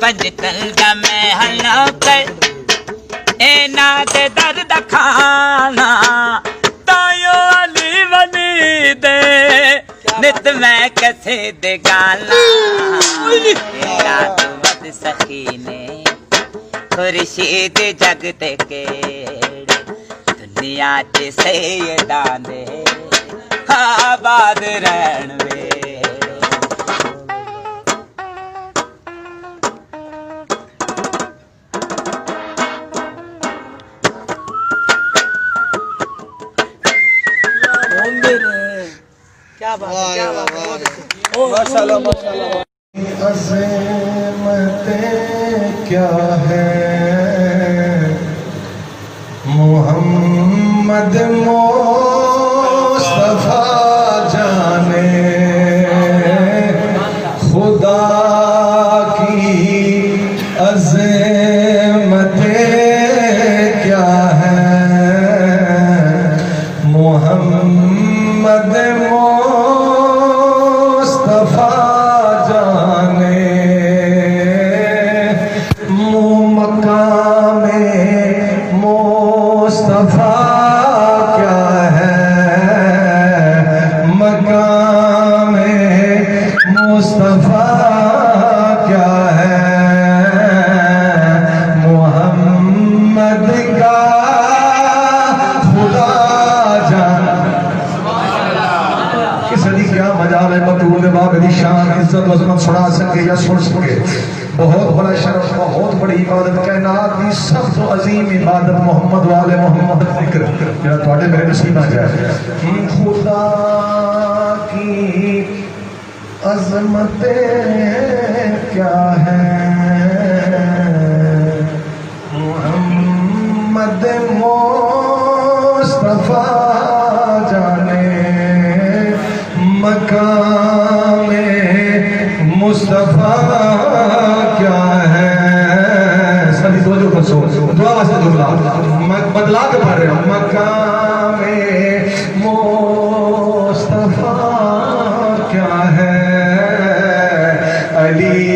पंजतन का महल नौकर ए नाते दर्द खाना तायो अली वली दे नित मैं कसे दे गाना मत सकीने खुर्शीद जगते केड़े दुनिया च सैयदां दे आबाद रहन वे क्या बात है, क्या बात है, बहुत अच्छे। माशाल्लाह माशाल्लाह। अज़मतें क्या है मोहम्मद मुस्तफा जाने खुदा की अज़मतें क्या है मोहम्मद मुस्तफा जाने मकामे मुस्तफा क्या है मकामे मुस्तफा क्या है मोहम्मद का खुदा जाने सदी क्या मजाल है मतूल बाब दी शान इज्जत अजमत सुना सके या सुन सके बहुत बड़ा शरफ बहुत बड़ी इबादत कायनात की सब तो अजीम इबादत मोहम्मद वाले मोहम्मद जिक्र जेड़ा ਤੁਹਾਡੇ मेरे नसीब आ जाए खुदा की अजमतें क्या है मोहम्मद मुस्तफा जाने मकामे मुस्तफा क्या है सभी तवज्जो कर सो दुआ वास्ते जुमला बदला के पढ़ रहे हो मकामे मुस्तफा क्या है अली